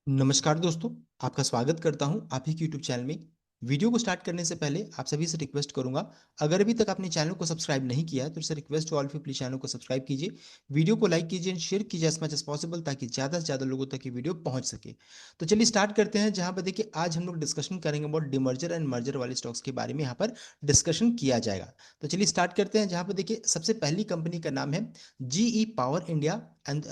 नमस्कार दोस्तों, आपका स्वागत करता हूं आप ही के यूट्यूब चैनल में। वीडियो को स्टार्ट करने से पहले आप सभी से रिक्वेस्ट करूंगा, अगर अभी तक आपने चैनल को सब्सक्राइब नहीं किया है तो इसे request to all of you, please channel को सब्सक्राइब कीजिए, वीडियो को लाइक कीजिए, शेयर कीजिए एज मच एज पॉसिबल, ताकि ज़्यादा से ज़्यादा लोगों तक ये वीडियो पहुंच सके। तो चलिए स्टार्ट करते हैं, जहां पर देखिए आज हम लोग डिस्कशन करेंगे अबाउट डिमर्जर एंड मर्जर वाले स्टॉक्स के बारे में यहाँ पर डिस्कशन किया जाएगा। तो चलिए स्टार्ट करते हैं, जहां पर देखिए सबसे पहली कंपनी का नाम है जीई पावर इंडिया एंड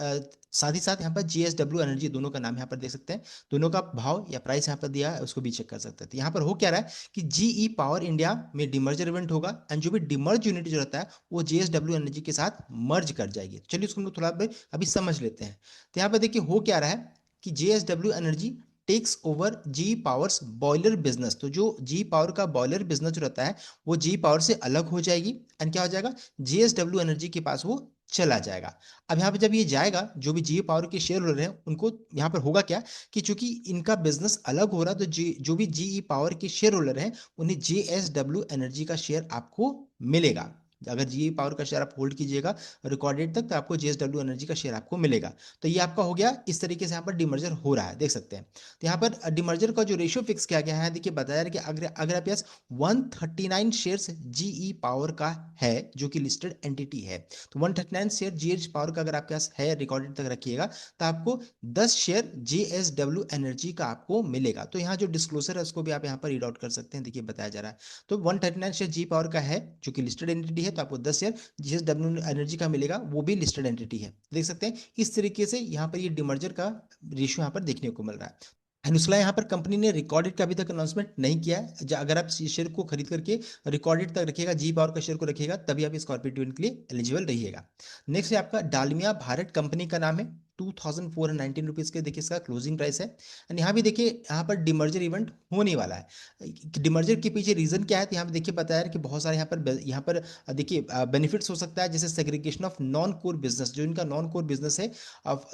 साथ ही साथ यहाँ पर जीएसडब्ल्यू एनर्जी, दोनों का नाम यहाँ पर देख सकते हैं। दोनों का भाव या प्राइस यहाँ पर दिया है, उसको भी चेक कर सकते हैं। तो यहाँ पर हो क्या रहा है कि जीई पावर इंडिया में डिमर्जर इवेंट होगा एंड जो भी डिमर्ज यूनिट जो रहता है वो जेएसडब्ल्यू एनर्जी के साथ मर्ज कर जाएगी। तो चलिए उसको हम लोग थोड़ा अभी समझ लेते हैं। तो यहाँ पर देखिए हो क्या रहा है कि जेएसडब्ल्यू एनर्जी टेक्स ओवर जी पावर्स बॉयलर बिजनेस। तो जो जी पावर का बॉयलर बिजनेस जो रहता है वो जी पावर से अलग हो जाएगी एंड क्या हो जाएगा, जेएसडब्ल्यू एनर्जी के पास वो चला जाएगा। अब यहाँ पे जब ये जाएगा, जो भी जीए पावर के शेयर होल्डर हैं उनको यहाँ पर होगा क्या कि चूंकि इनका बिजनेस अलग हो रहा है, तो जो भी जीई पावर के शेयर होल्डर हैं उन्हें जेएसडब्ल्यू एनर्जी का शेयर आपको मिलेगा। अगर जीई पावर का शेयर आप होल्ड कीजिएगा रिकॉर्ड डेट तक, तो आपको जेएसडब्ल्यू एनर्जी का शेयर आपको मिलेगा। तो ये आपका हो गया, इस तरीके से यहाँ पर डिमर्जर हो रहा है, देख सकते हैं। तो यहाँ पर डिमर्जर का जो रेशियो फिक्स किया गया है, देखिए बताया कि अगर आप पास 139 शेयर्स जीई पावर का है जो कि लिस्टेड एंटिटी है, तो 139 शेयर जीएच पावर का अगर आपके पास है रिकॉर्डेड तक रखिएगा, तो आपको 10 शेयर जेएसडब्ल्यू एनर्जी का आपको मिलेगा। तो यहाँ जो डिस्क्लोजर है उसको भी आप यहाँ पर रीड आउट कर सकते हैं, देखिए बताया जा रहा है। तो 139 शेयर जी पावर का है जो कि लिस्टेड एंटिटी है, तो आपको 10 शेयर जेएसडब्ल्यू एनर्जी का मिलेगा, वो भी लिस्टेड एंटिटी है। देख सकते हैं इस तरीके से यहाँ पर ये डिमर्जर का रेशियो यहाँ पर देखने को मिल रहा है। एंड उसके यहाँ पर कंपनी ने रिकॉर्डेड का अभी तक अनाउंसमेंट नहीं किया है। अगर आप इस शेयर को खरीद करके रिकॉर्डेड तक रखिएगा, जी पावर का शेयर को रखिएगा, तभी आप इस कॉर्पोरेट डिविडेंड के लिए एलिजिबल रहिएगा। नेक्स्ट है आपका डालमिया भारत कंपनी का नाम है, 2419 रुपीज के देखिए इसका क्लोजिंग प्राइस है। एंड यहाँ भी देखिए यहाँ पर डिमर्जर इवेंट होने वाला है। डिमर्जर के पीछे रीजन क्या है, तो यहाँ पे देखिए बताया कि बहुत सारे यहाँ पर देखिए बेनिफिट्स हो सकता है, जैसे segregation of non core business, जो इनका नॉन कोर बिजनेस है,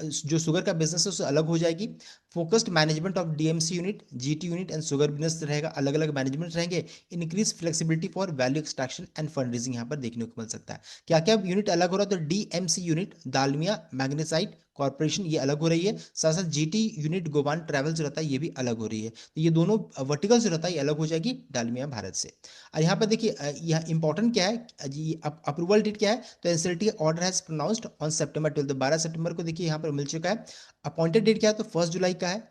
जो शुगर का बिजनेस है उससे अलग हो जाएगी। Focused management of DMC unit, GT unit and sugar business रहेगा, अलग अलग मैनेजमेंट रहेंगे। Increase flexibility for value extraction end fund raising यहाँ पर देखने को मिल सकता है। क्या क्या यूनिट अलग हो रहा है, तो DMC unit Dalmia magnesite corporation ये अलग हो रही है, साथ साथ जीटी यूनिट गोवान ट्रैवल जो रहता है ये भी अलग हो रही है। तो ये दोनों वर्टिकल जो रहता है ये अलग हो जाएगी डालमिया भारत से। और यहाँ पर देखिए यह इंपॉर्टेंट क्या है जी, अप्रूवल डेट क्या है, तो NCLT order has pronounced on September 12, 12 सितंबर को देखिए यहाँ पर मिल चुका है। अपॉइंटेड डेट क्या है, तो 1 जुलाई का है।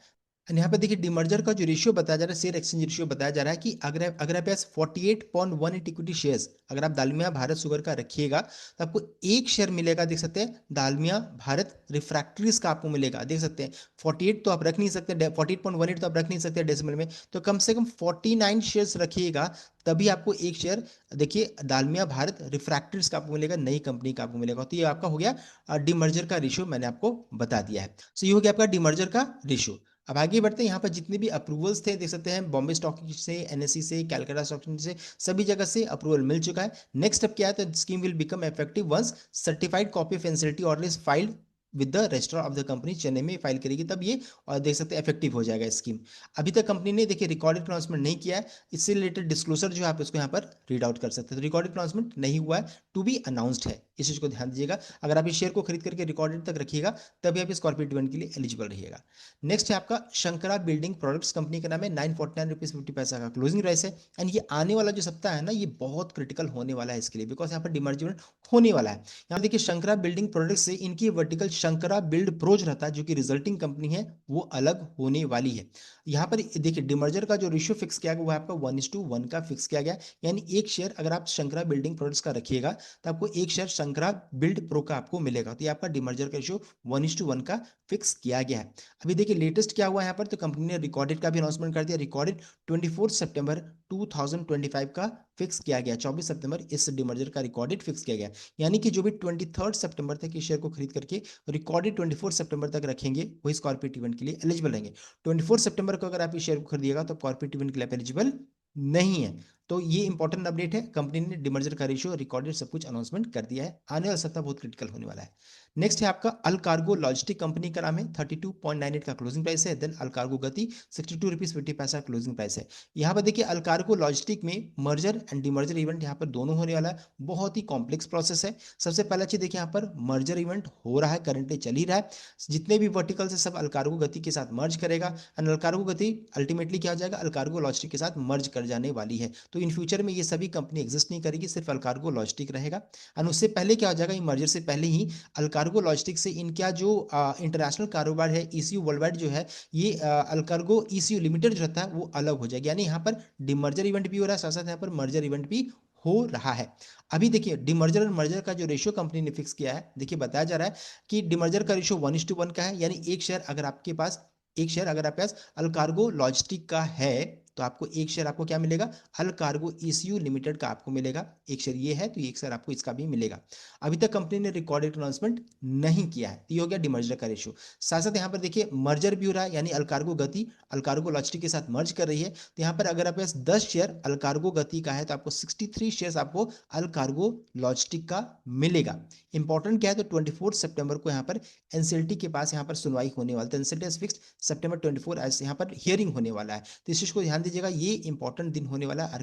एंड यहाँ पे देखिए डिमर्जर का जो रेशियो बताया जा रहा है, शेयर एक्सचेंज रेशियो बताया जा रहा है कि अगर आप 48.18 इक्विटी शेयर्स अगर आप दालमिया भारत शुगर का रखिएगा, तो आपको एक शेयर मिलेगा, देख सकते हैं दालमिया भारत रिफ्रैक्टरीज का आपको मिलेगा, देख सकते हैं 48 तो आप रख नहीं सकते, 48.18 तो आप रख नहीं सकते डेसिमल में, तो कम से कम 49 शेयर्स रखिएगा, तभी आपको एक शेयर देखिए दालमिया भारत रिफ्रैक्टरीज का आपको मिलेगा, नई कंपनी का आपको मिलेगा। तो ये आपका हो गया डिमर्जर का रेशियो, मैंने आपको बता दिया है। सो ये हो गया आपका डिमर्जर का रेशियो। अब आगे बढ़ते हैं, यहाँ पर जितने भी अप्रूवल्स थे देख सकते हैं, बॉम्बे स्टॉक एक्सचेंज से, एनएससी से, कैलकाटा स्टॉक एक्सचेंज से, सभी जगह से अप्रूवल मिल चुका है। नेक्स्ट अब क्या है, तो scheme will become effective once certified copy of NCLT order is filed with the registrar of the company, Chennai में फाइल करेगी तब ये, और देख सकते हैं इफेक्टिव हो जाएगा स्कीम। अभी तक कंपनी ने देखिए रिकॉर्डेड अनाउंसमेंट नहीं किया है, इससे रिलेटेड डिस्क्लोजर जो है आप इसको यहाँ पर रीड आउट कर सकते हैं। तो रिकॉर्डेड अनाउंसमेंट नहीं हुआ है, टू बी अनाउंस्ड है, इस चीज को ध्यान दीजिएगा। अगर आप इस शेयर को खरीद करके रिकॉर्डेड तक रखिएगा, तभी आप इस कॉर्पोरेट इवेंट के लिए एलिजिबल रहिएगा। नेक्स्ट है आपका शंकरा बिल्डिंग प्रोडक्ट्स कंपनी का नाम है, 949 रुपीज 50 पैसा का क्लोजिंग प्राइस है। एंड ये आने वाला जो सप्ताह है ना, ये बहुत क्रिटिकल होने वाला है इसके लिए, बिकॉज यहाँ पर डिमर्जमेंट होने वाला है। यहाँ देखिए शंकरा बिल्डिंग प्रोडक्ट्स से इनकी वर्टिकल शंकरा बिल्ड प्रोज रहता है, जो कि रिजल्टिंग कंपनी है, वो अलग होने वाली है। यहाँ पर देखिए डिमर्जर का जो रेशियो फिक्स किया गया वो आपका 1:1 का फिक्स किया गया, यानी एक शेयर अगर आप शंकरा बिल्डिंग प्रोडक्ट्स का रखिएगा, तो आपको एक शेयर शंकरा बिल्ड प्रो का आपको मिलेगा। तो ये आपका डिमर्जर का रेशियो 1:1 का फिक्स किया गया है। अभी देखिए लेटेस्ट क्या हुआ है यहाँ पर, तो कंपनी ने रिकॉर्डेड का भी अनाउंसमेंट कर दिया, रिकॉर्डेड 24 सितंबर 2025 का फिक्स किया गया, 24 सितंबर इस डिमर्जर का रिकॉर्डेड फिक्स किया गया। यानी कि जो भी 23 सितंबर तक इस शेयर को खरीद करके रिकॉर्डेड 24 सितंबर तक रखेंगे, वो इस कॉर्पोरेट इवेंट के लिए एलिजिबल रहेंगे। 24 सितंबर को अगर आप इस शेयर को खरीदिएगा तो कॉर्पोरेट इवेंट के लिए एलिजिबल नहीं है। तो ये इंपॉर्टेंट अपडेट है, कंपनी ने डिमर्जर का रेशियो, रिकॉर्डेड सब कुछ अनाउंसमेंट कर दिया है। आने वाला सप्ताह बहुत क्रिटिकल होने वाला है। नेक्स्ट है आपका अलकार्गो लॉजिस्टिक कंपनी का नाम है, 32.98 का क्लोजिंग प्राइस है। देन अलकार्गो गति 62 रुपीज 50 पैसा क्लोजिंग प्राइस है। यहाँ पर देखिए अलकार्गो लॉजिस्टिक में मर्जर एंड डिमर्जर इवेंट यहाँ पर दोनों होने वाला है, बहुत ही कॉम्प्लेक्स प्रोसेस है। सबसे पहला चीज देखिए यहाँ पर मर्जर इवेंट हो रहा है, करंटली चल ही रहा है। जितने भी वर्टिकल्स है सब अलकार्गो गति के साथ मर्ज करेगा, एंड अलकार्गो गति अल्टीमेटली क्या हो जाएगा, अलकार्गो लॉजिस्टिक के साथ मर्ज कर जाने वाली है। तो इन फ्यूचर में ये सभी कंपनी एग्जिस्ट नहीं करेगी, सिर्फ अलकार्गो लॉजिस्टिक रहेगा। एंड उससे पहले क्या हो जाएगा, मर्जर से पहले ही अलकार्गो लॉजिस्टिक से इनका जो इंटरनेशनल कारोबार है ईसीयू वर्ल्ड वाइड जो है, ये अलकार्गो ईसीयू लिमिटेड जो रहता है वो अलग हो जाएगा। यानी यहाँ पर डिमर्जर इवेंट भी हो रहा है, साथ साथ यहाँ पर मर्जर इवेंट भी हो रहा है। अभी देखिए डिमर्जर और मर्जर का जो रेशियो कंपनी ने फिक्स किया है, देखिए बताया जा रहा है कि डिमर्जर का रेशियो 1:1 का है। यानी एक शेयर अगर आपके पास अलकार्गो लॉजिस्टिक का है तो आपको एक शेयर आपको क्या मिलेगा, अलकार्गो ईसीयू लिमिटेड का आपको मिलेगा। एक शेयर ये है तो एक शेयर आपको इसका भी मिलेगा। अभी तक कंपनी ने रिकॉर्डेड अनाउंसमेंट नहीं किया है, तो ये हो गया डिमर्जर का रेशियो। साथ साथ यहाँ पर देखिए मर्जर भी हो रहा है, यानी अलकार्गो गति अलकार्गो लॉजिस्टिक के साथ मर्ज कर रही है। तो यहाँ पर अगर आपके पास 10 शेयर अलकार्गो गति का है तो आपको 63 शेयर आपको अलकार्गो लॉजिस्टिक का मिलेगा। इंपॉर्टेंट क्या है, तो 24 सितंबर को यहाँ पर एनसीएलटी के पास यहाँ पर सुनवाई होने वाली है। एनसीएलटी फिक्स्ड सितंबर 24 आज यहाँ पर हियरिंग होने वाला है, तो इस चीज को ध्यान दीजिएगा। ये इंपॉर्टेंट दिन होने वाला है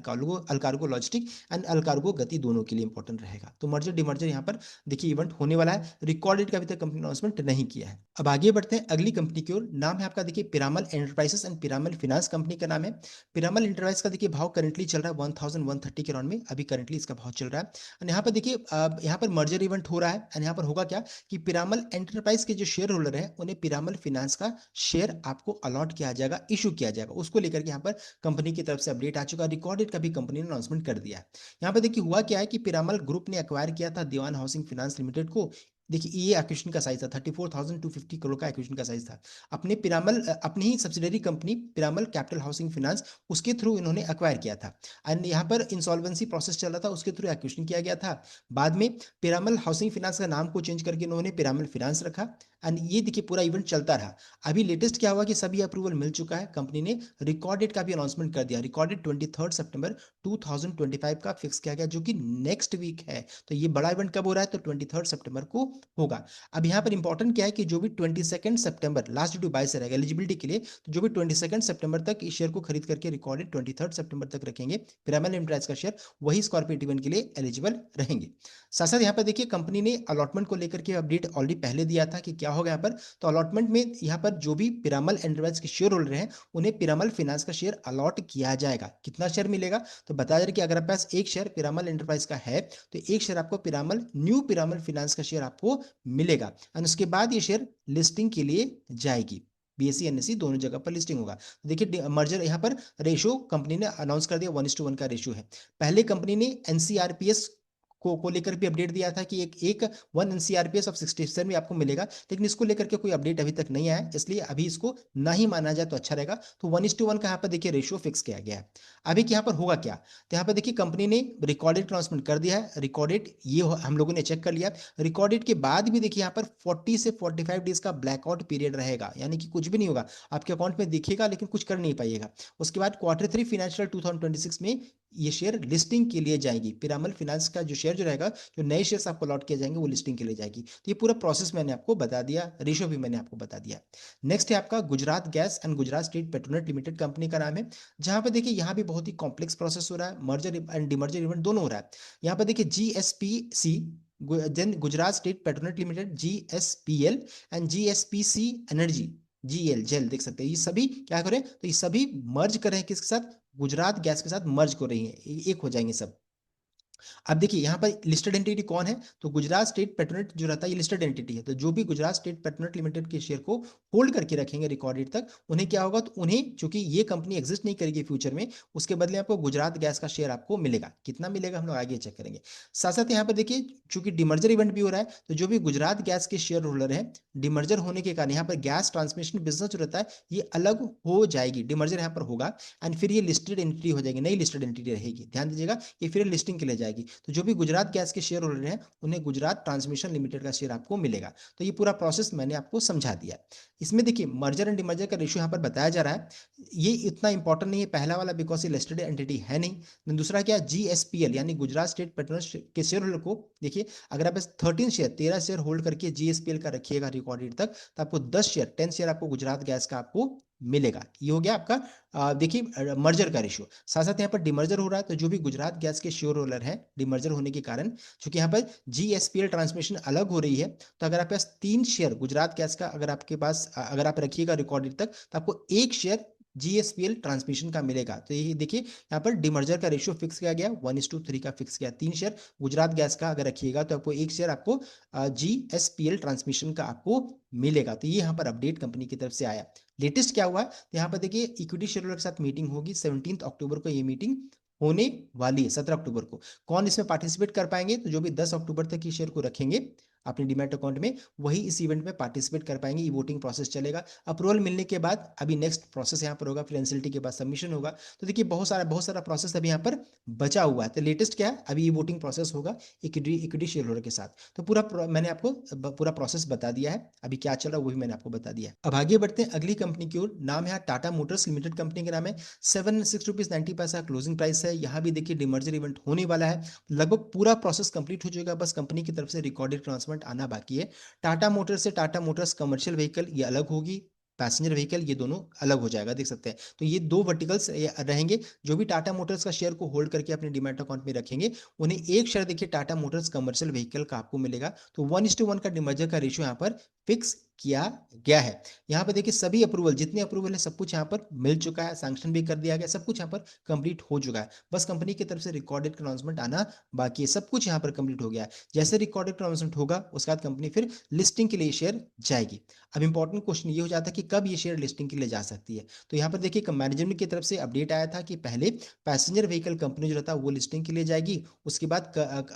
अलकार्गो लॉजिस्टिक एंड अलकार्गो गति दोनों के लिए इंपॉर्टेंट रहेगा। तो मर्जर डिमर्जर यहाँ पर देखिए इवेंट होने वाला है। रिकॉर्डेड का अभी तक कंपनी अनाउंसमेंट नहीं किया है। अब आगे बढ़ते हैं अगली कंपनी की ओर। नाम है आपका देखिए Piramal enterprises and Piramal finance company का नाम है। पिरामल एंटरप्राइज का देखिए भाव करंटली चल रहा है 1130 के राउंड में, अभी करंटली इसका भाव चल रहा है। और यहाँ पर देखिए यहाँ पर मर्जर इवेंट हो रहा है, एंड यहाँ पर होगा क्या कि पिरामल एंटरप्राइज के जो शेयर होल्डर है उन्हें पिरामल फाइनेंस का शेयर आपको अलॉट किया जाएगा, इशू किया जाएगा। उसको लेकर के यहाँ पर कंपनी की तरफ से अपडेट आ चुका है। रिकॉर्डेड का भी कंपनी ने अनाउंसमेंट कर दिया है। यहाँ पर देखिए हुआ क्या है कि पिरामल ग्रुप ने एक्वायर किया था दीवान हाउसिंग फाइनेंस लिमिटेड को। देखिए ये एक्विजिशन का साइज था 34,250 करोड़ का एक्विजिशन का साइज था। अपने पिरामल अपनी ही subsidiary company Piramal capital housing finance उसके थ्रू इन्होंने एक्वायर किया था, एंड यहाँ पर इंसॉल्वेंसी प्रोसेस चल रहा था, उसके थ्रू एक्विजिशन किया गया था। बाद में पिरामल हाउसिंग फाइनेंस का नाम को चेंज करके इन्होंने पिरामल फाइनेंस रखा, एंड ये देखिए पूरा इवेंट चलता रहा। अभी लेटेस्ट क्या हुआ कि सभी अप्रूवल मिल चुका है, कंपनी ने रिकॉर्ड डेट का भी अनाउंसमेंट कर दिया। रिकॉर्ड डेट 23 सितंबर 2025 का फिक्स किया गया, जो कि नेक्स्ट वीक है। तो ये बड़ा इवेंट कब हो रहा है, तो 23 सितंबर को होगा। अब यहाँ पर इंपॉर्टेंट क्या है कि जो भी 22 सितंबर लास्ट ड्यू बाय से रहेगा एलिजिबिलिटी के लिए, तो जो भी 22 सितंबर तक इस शेयर को खरीद करके रिकॉर्डेड 23 सितंबर तक रखेंगे पिरामल एंटरप्राइज का शेयर, वही स्कॉर्पियो इवेंट के लिए एलिजिबल रहेंगे। साथ साथ यहाँ पर देखिए कंपनी ने अलॉटमेंट को लेकर के अपडेट ऑलरेडी पहले दिया था कि क्या होगा यहाँ पर। तो अलॉटमेंट में यहाँ पर जो भी पिरामल एंटरप्राइज के शेयर होल्डर हैं उन्हें पिरामल फाइनेंस का शेयर अलॉट किया जाएगा। कितना शेयर मिलेगा, तो बताया जा रहा है कि अगर आपके पास एक शेयर पिरामल एंटरप्राइज का है तो एक शेयर आपको न्यू पिरामल फाइनेंस का शेयर आपको मिलेगा, और उसके बाद ये शेयर लिस्टिंग के लिए जाएगी। बीएससी एनएससी दोनों जगह पर लिस्टिंग होगा। तो देखिए मर्जर यहाँ पर रेशियो कंपनी ने अनाउंस कर दिया 1:1 का रेशियो है। पहले कंपनी ने एनसीआरपीएस को लेकर भी अपडेट दिया था कि एक 1 एनसीआरपीएस ऑफ 67 में आपको मिलेगा, लेकिन इसको लेकर के कोई अपडेट अभी तक नहीं आया, इसलिए अभी इसको ना ही माना जाए तो अच्छा रहेगा। तो 1:1 का यहाँ पर देखिए रेशियो फिक्स किया गया है। अभी यहाँ पर होगा क्या, तो यहाँ पर देखिए कंपनी ने रिकॉर्डेड अनाउंसमेंट कर दिया है। रिकॉर्डेड ये हम लोगों ने चेक कर लिया। रिकॉर्डेड के बाद भी देखिए यहाँ पर 40 से 45 डेज का ब्लैकआउट पीरियड रहेगा, यानी कि कुछ भी नहीं होगा, आपके अकाउंट में दिखेगा लेकिन कुछ कर नहीं पाइएगा। उसके बाद Q3 फाइनेंशियल 2026 में ये शेयर लिस्टिंग के लिए जाएगी। पिरामल फाइनेंस का जो शेयर जो रहेगा, जो नए शेयर्स आपको अलॉट किए जाएंगे वो लिस्टिंग के लिए जाएगी। तो ये पूरा प्रोसेस मैंने आपको बता दिया, रेशियो भी मैंने आपको बता दिया। नेक्स्ट है आपका Gujarat gas and Gujarat state petronet limited company का नाम है, जहां पे देखिए यहाँ भी बहुत ही कॉम्प्लेक्स प्रोसेस हो रहा है, मर्जर एंड डिमर्जर इवेंट दोनों हो रहा है। यहाँ पर देखिए GSPC then Gujarat state petronet limited GSPL and GSPC energy GL जेल देख सकते हैं। ये सभी क्या करें, तो ये सभी मर्ज कर रहे हैं किसके साथ, गुजरात गैस के साथ मर्ज कर रही है, एक हो जाएंगे सब। अब देखिए यहाँ पर लिस्टेड एंटिटी कौन है, तो गुजरात स्टेट पेट्रोनेट जो रहता है ये लिस्टेड एंटिटी है। तो जो भी गुजरात स्टेट पेट्रोनेट लिमिटेड के शेयर को होल्ड करके रखेंगे रिकॉर्ड डेट तक, उन्हें क्या होगा, तो उन्हें चूंकि ये कंपनी एग्जिस्ट नहीं करेगी फ्यूचर में, उसके बदले आपको गुजरात गैस का शेयर आपको मिलेगा। कितना मिलेगा हम लोग आगे चेक करेंगे। साथ साथ यहाँ पर देखिए चूंकि डिमर्जर इवेंट भी हो रहा है, तो जो भी गुजरात गैस के शेयर होल्डर है, डिमर्जर होने के कारण यहाँ पर गैस ट्रांसमिशन बिजनेस जो रहता है ये अलग हो जाएगी, डिमर्जर यहाँ पर होगा, एंड फिर ये लिस्टेड एंटिटी हो जाएगी, नई लिस्टेड एंटिटी रहेगी। ध्यान दीजिएगा, ये फिर लिस्टिंग के लिए जाएगी। जाएगी। तो जो भी गुजरात गैस के शेयर होल्डर हैं उन्हें गुजरात ट्रांसमिशन लिमिटेड का शेयर आपको मिलेगा। तो ये पूरा प्रोसेस मैंने आपको समझा दिया। इसमें देखिए मर्जर एंड डिमर्जर का रेशियो यहाँ पर बताया जा रहा है, ये इतना इंपॉर्टेंट नहीं है पहला वाला, बिकॉज ये लिस्टेड एंटिटी है नहीं। देन दूसरा क्या, जीएसपीएल यानी गुजरात स्टेट पेट्रोल के शेयर होल्डर को देखिए, अगर आप 13 शेयर होल्ड करके जीएसपीएल का रखिएगा रिकॉर्ड डेट तक, तो आपको 10 शेयर आपको गुजरात गैस का आपको मिलेगा। ये हो गया आपका देखिए मर्जर का रेशियो। साथ साथ यहाँ पर डिमर्जर हो रहा है, तो जो भी गुजरात गैस के शेयर होल्डर है डिमर्जर होने के कारण, चूंकि यहाँ पर जीएसपीएल ट्रांसमिशन अलग हो रही है, तो अगर आपके पास 3 शेयर गुजरात गैस का अगर आपके पास अगर आप रखिएगा रिकॉर्ड डेट तक, तो आपको 1 शेयर जीएसपीएल ट्रांसमिशन का मिलेगा। तो ये देखिए यहाँ पर डिमर्जर का रेशियो फिक्स किया गया, 1:3 का फिक्स किया। 3 शेयर गुजरात गैस का अगर रखिएगा तो आपको 1 शेयर आपको जीएसपीएल ट्रांसमिशन का आपको मिलेगा। तो ये यहाँ पर अपडेट कंपनी की तरफ से आया। लेटेस्ट क्या हुआ है, तो यहाँ पर देखिए इक्विटी शेयर होल्डर के साथ मीटिंग होगी 17 अक्टूबर को, ये मीटिंग होने वाली है 17 अक्टूबर को। कौन इसमें पार्टिसिपेट कर पाएंगे, तो जो भी 10 अक्टूबर तक की शेयर को रखेंगे अपने डीमैट अकाउंट में, वही इस इवेंट में पार्टिसिपेट कर पाएंगे। ई वोटिंग प्रोसेस चलेगा, अप्रूवल मिलने के बाद अभी नेक्स्ट प्रोसेस यहाँ पर होगा, फिर एनसीएलटी के बाद सबमिशन होगा। तो देखिए बहुत सारा प्रोसेस अभी यहाँ पर बचा हुआ है। तो लेटेस्ट क्या है, अभी ई वोटिंग प्रोसेस होगा इक्विटी शेयर होल्डर के साथ। तो मैंने आपको पूरा प्रोसेस बता दिया है, अभी क्या चल रहा है वही मैंने आपको बता दिया है। अब आगे बढ़ते हैं अगली कंपनी की ओर। नाम है टाटा मोटर्स लिमिटेड, कंपनी का नाम है। 76 रुपीज 90 पैसा क्लोजिंग प्राइस है। यहाँ भी देखिए डिमर्जर इवेंट होने वाला है, लगभग पूरा प्रोसेस कंप्लीट हो जाएगा, बस कंपनी की तरफ से रिकॉर्डेड अनाउंसमेंट आना बाकी है। टाटा मोटर्स से टाटा मोटर्स कमर्शियल व्हीकल ये अलग होगी, पैसेंजर व्हीकल ये दोनों अलग हो जाएगा, देख सकते हैं। तो ये 2 वर्टिकल्स रहेंगे। जो भी टाटा मोटर्स का शेयर को होल्ड करके अपने डीमैट अकाउंट में रखेंगे, उन्हें 1 शेयर देखिए टाटा मोटर्स कमर्शियल व्हीकल का आपको मिलेगा। तो 1:1 का डिमर्जर का रेशियो यहाँ पर फिक्स किया गया है। यहाँ पर देखिए सभी अप्रूवल, जितने अप्रूवल है सब कुछ यहाँ पर मिल चुका है, सैंक्शन भी कर दिया गया, सब कुछ यहाँ पर कंप्लीट हो चुका है। बस कंपनी की तरफ से रिकॉर्डेड अनाउंसमेंट आना बाकी है, सब कुछ यहाँ पर कंप्लीट हो गया है। जैसे रिकॉर्डेड अनाउंसमेंट होगा उसके बाद कंपनी फिर लिस्टिंग के लिए शेयर जाएगी। अब इंपॉर्टेंट क्वेश्चन ये हो जाता है कि कब ये शेयर लिस्टिंग के लिए जा सकती है। तो यहाँ पर देखिए मैनेजमेंट की तरफ से अपडेट आया था कि पहले पैसेंजर व्हीकल कंपनी जो रहता है वो लिस्टिंग के लिए जाएगी, उसके बाद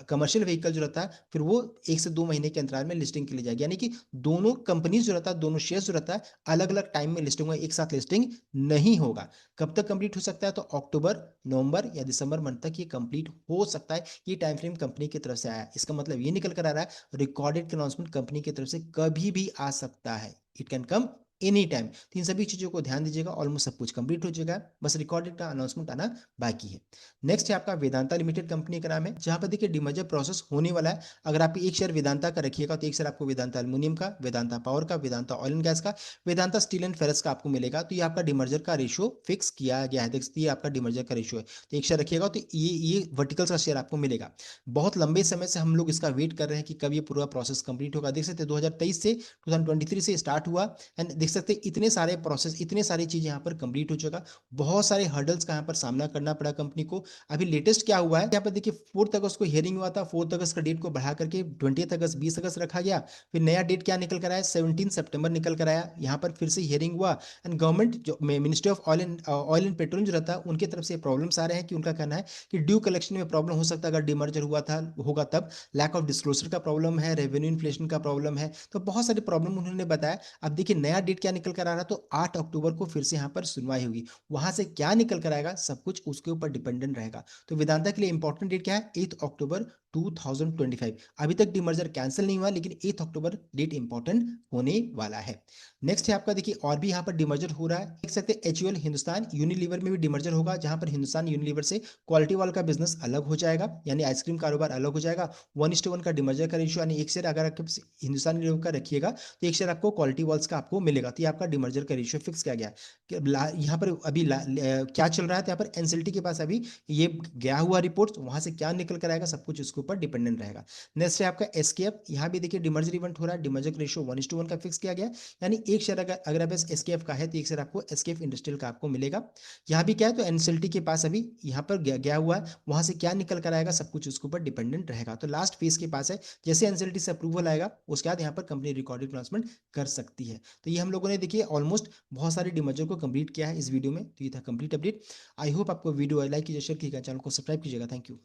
कमर्शियल व्हीकल जो रहता है फिर वो 1 से 2 महीने के अंतराल में लिस्टिंग के लिए जाएगी। यानी कि दोनों कंपनीज जो रहता है, दोनों शेयर जो रहता है अलग अलग टाइम में लिस्टिंग होगा, एक साथ लिस्टिंग नहीं होगा। कब तक कंप्लीट हो सकता है, तो अक्टूबर नवंबर या दिसंबर मंथ तक ये कंप्लीट हो सकता है। ये टाइम फ्रेम कंपनी की तरफ से आया है, इसका मतलब ये निकल कर आ रहा है रिकॉर्डेड अनाउंसमेंट कंपनी की तरफ से कभी भी आ सकता है, it can come any time. तो इन सभी चीजों को ध्यान दीजिएगा, ऑलमोस्ट सब कुछ कंप्लीट हो जाएगा, बस रिकॉर्डेड का अनाउंसमेंट आना बाकी है। नेक्स्ट है आपका वेदांता लिमिटेड, कंपनी का नाम है, जहां पर देखिए डिमर्जर प्रोसेस होने वाला है। अगर आप 1 शेयर वेदांता का रखिएगा तो 1 शेयर आपको वेदांता एल्यूमिनियम का, वेदांता पावर का, वेदांता ऑयल एंड गैस का, वेदांता स्टील एंड फेरस का आपको मिलेगा। तो ये आपका डिमर्जर का रेशियो फिक्स किया गया है, देखिए ये आपका डिमर्जर का रेशियो है। तो 1 शेयर रखिएगा तो ये वर्टिकल्स का शेयर आपको मिलेगा। बहुत लंबे समय से हम लोग इसका वेट कर रहे हैं कि कब ये पूरा प्रोसेस कंप्लीट होगा। देख सकते हैं 2023 से 2023 से स्टार्ट हुआ, एंड देख सकते हैं इतने सारे प्रोसेस, इतने सारी चीजें यहाँ पर कंप्लीट हो चुका। बहुत सारे हर्डल्स का यहाँ पर सामना करना पड़ा कंपनी को। अभी लेटेस्ट क्या हुआ है, यहाँ पर देखिए 4 अगस्त को हियरिंग हुआ था, 4 अगस्त का डेट को बढ़ा करके 20 अगस्त 20 अगस्त रखा गया। फिर नया डेट क्या निकल कर आया, 17 सितंबर निकल कर आया। यहाँ पर फिर से हियरिंग हुआ, एंड गवर्नमेंट जो ministry of oil and petroleum जो रहता है उनकी तरफ से प्रॉब्लम्स आ रहे हैं कि उनका कहना है कि ड्यू कलेक्शन में प्रॉब्लम हो सकता है अगर डिमर्जर हुआ था होगा तब, लैक ऑफ डिस्क्लोजर का प्रॉब्लम है, रेवेन्यू इन्फ्लेशन का प्रॉब्लम है, तो बहुत सारे प्रॉब्लम उन्होंने बताया। अब देखिए नया डेट क्या निकल कर आ रहा है, तो 8 अक्टूबर को फिर से यहाँ पर सुनवाई होगी। वहां से क्या निकल कर आएगा सब कुछ उसके ऊपर डिपेंडेंट रहेगा। तो वेदांता के लिए इंपॉर्टेंट डेट क्या है, 8 अक्टूबर 2025। अभी तक डिमर्जर कैंसिल नहीं हुआ, लेकिन 8 अक्टूबर डेट इंपॉर्टेंट होने वाला है। नेक्स्ट है आपका देखिए और भी यहाँ पर डिमर्जर हो रहा है, देख सकते हैं एचयूएल हिंदुस्तान यूनिलीवर में भी डिमर्जर होगा, जहां पर हिंदुस्तान यूनिलीवर से क्वालिटी वाल का बिजनेस अलग हो जाएगा, यानी आइसक्रीम कारोबार अलग हो जाएगा। 1:1 का डिमर्जर का रेशियो, यानी 1 शेयर अगर आप हिंदुस्तान यूनिलीवर का रखिएगा तो 1 शेयर आपको क्वालिटी वॉल्स का आपको मिलेगा। तो ये आपका डिमर्जर का रेशियो फिक्स किया गया है। यहाँ पर अभी क्या चल रहा है, तो यहाँ पर एनसीएलटी के पास अभी ये गया हुआ रिपोर्ट, वहां से क्या निकल कर आएगा सब कुछ इसके ऊपर डिपेंडेंट रहेगा। नेक्स्ट है आपका एसकेएफ, यहाँ भी देखिए डिमर्जर इवेंट हो रहा है, डिमर्जर का रेशियो 1:1 का फिक्स किया गया, यानी 1 शेयर अगर आप एसकेएफ का है तो 1 शेयर आपको एसकेएफ इंडस्ट्रियल का आपको मिलेगा। यहाँ भी क्या है, तो एनसीएलटी के पास अभी यहाँ पर गया हुआ है, वहां से क्या निकल कर आएगा सब कुछ उसके ऊपर डिपेंडेंट रहेगा। तो लास्ट फेज के पास है, जैसे एनसीएलटी से अप्रूवल आएगा उसके बाद यहाँ पर कंपनी रिकॉर्डेड अनाउंसमेंट कर सकती है। तो ये हम लोगों ने देखिए ऑलमोस्ट बहुत सारे डिमर्जर को कंप्लीट किया है इस वीडियो में। तो ये था कंप्लीट अपडेट। आई होप आपको वीडियो लाइक कीजिए, शेयर कीजिएगा, चैनल को सब्सक्राइब कीजिएगा। Thank you.